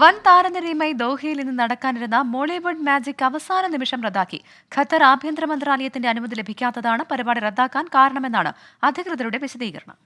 വൻ താരനിരയുമായി ദോഹയിൽ ഇന്ന് നടക്കാനിരുന്ന മോളിവുഡ് മാജിക് അവസാന നിമിഷം റദ്ദാക്കി. ഖത്തർ ആഭ്യന്തര മന്ത്രാലയത്തിന്റെ അനുമതി ലഭിക്കാത്തതാണ് പരിപാടി റദ്ദാക്കാൻ കാരണമെന്നാണ് അധികൃതരുടെ വിശദീകരണം.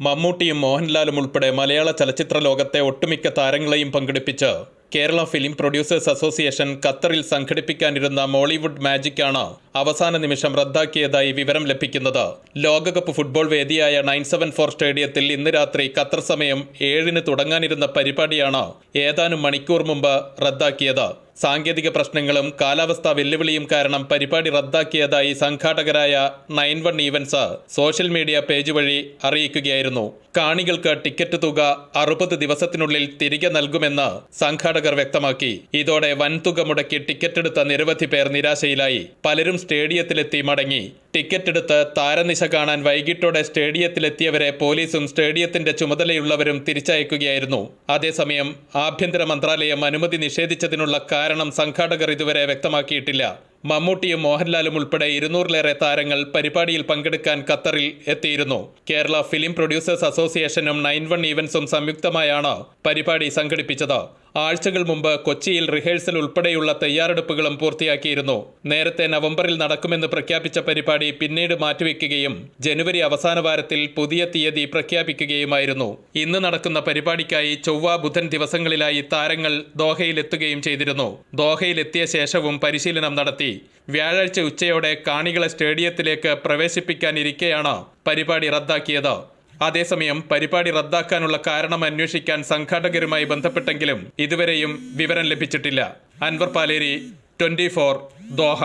മമ്മൂട്ടിയും മോഹൻലാലും ഉൾപ്പെടെ മലയാള ചലച്ചിത്ര ലോകത്തെ ഒട്ടുമിക്ക താരങ്ങളെയും പങ്കെടുപ്പിച്ച് കേരള ഫിലിം പ്രൊഡ്യൂസേഴ്സ് അസോസിയേഷൻ ഖത്തറിൽ സംഘടിപ്പിക്കാനിരുന്ന മോളിവുഡ് മാജിക്കാണ് അവസാന നിമിഷം റദ്ദാക്കിയതായി വിവരം ലഭിക്കുന്നത്. ലോകകപ്പ് ഫുട്ബോൾ വേദിയായ 974 സ്റ്റേഡിയത്തിൽ ഇന്ന് രാത്രി ഖത്തർ സമയം 7-ന് തുടങ്ങാനിരുന്ന പരിപാടിയാണ് ഏതാനും മണിക്കൂർ മുമ്പ് റദ്ദാക്കിയത്. സാങ്കേതിക പ്രശ്നങ്ങളും കാലാവസ്ഥാ വെല്ലുവിളിയും കാരണം പരിപാടി റദ്ദാക്കിയതായി സംഘാടകരായ 91 ഈവൻസ് സോഷ്യൽ മീഡിയ പേജ് വഴി അറിയിക്കുകയായിരുന്നു. കാണികൾക്ക് ടിക്കറ്റ് തുക 60 ദിവസത്തിനുള്ളിൽ തിരികെ നൽകുമെന്ന് സംഘാടകർ വ്യക്തമാക്കി. ഇതോടെ വൻതുക മുടക്കി ടിക്കറ്റ് എടുത്ത നിരവധി പേർ നിരാശയിലായി. പലരും സ്റ്റേഡിയത്തിലെത്തി മടങ്ങി. ടിക്കറ്റ് എടുത്ത് താരനിശ കാണാൻ വൈകിട്ടോടെ സ്റ്റേഡിയത്തിലെത്തിയവരെ പോലീസും സ്റ്റേഡിയത്തിന്റെ ചുമതലയുള്ളവരും തിരിച്ചയക്കുകയായിരുന്നു. അതേസമയം ആഭ്യന്തര മന്ത്രാലയം അനുമതി നിഷേധിച്ചതിനുള്ള കാരണം സംഘാടകർ ഇതുവരെ വ്യക്തമാക്കിയിട്ടില്ല. മമ്മൂട്ടിയും മോഹൻലാലും ഉൾപ്പെടെ 200-ലേറെ താരങ്ങൾ പരിപാടിയിൽ പങ്കെടുക്കാൻ ഖത്തറിൽ എത്തിയിരുന്നു. കേരള ഫിലിം പ്രൊഡ്യൂസേഴ്സ് അസോസിയേഷനും 91 ഈവൻസും സംയുക്തമായാണ് പരിപാടി സംഘടിപ്പിച്ചത്. ആഴ്ചകൾ മുമ്പ് കൊച്ചിയിൽ റിഹേഴ്സൽ ഉൾപ്പെടെയുള്ള തയ്യാറെടുപ്പുകളും പൂർത്തിയാക്കിയിരുന്നു. നേരത്തെ നവംബറിൽ നടക്കുമെന്ന് പ്രഖ്യാപിച്ച പരിപാടി പിന്നീട് മാറ്റിവെക്കുകയും ജനുവരി അവസാന വാരത്തിൽ പുതിയ തീയതി പ്രഖ്യാപിക്കുകയുമായിരുന്നു. ഇന്ന് നടക്കുന്ന പരിപാടിക്കായി ചൊവ്വ ബുധൻ ദിവസങ്ങളിലായി താരങ്ങൾ ദോഹയിലെത്തുകയും ചെയ്തിരുന്നു. ദോഹയിലെത്തിയ ശേഷവും പരിശീലനം നടത്തി. വ്യാഴാഴ്ച ഉച്ചയോടെ കാണികളെ സ്റ്റേഡിയത്തിലേക്ക് പ്രവേശിപ്പിക്കാനിരിക്കെയാണ് പരിപാടി റദ്ദാക്കിയത്. അതേസമയം പരിപാടി റദ്ദാക്കാനുള്ള കാരണം അന്വേഷിക്കാൻ സംഘാടകരുമായി ബന്ധപ്പെട്ടെങ്കിലും ഇതുവരെയും വിവരം ലഭിച്ചിട്ടില്ല. അൻവർ പാലേരി, 24, ദോഹ.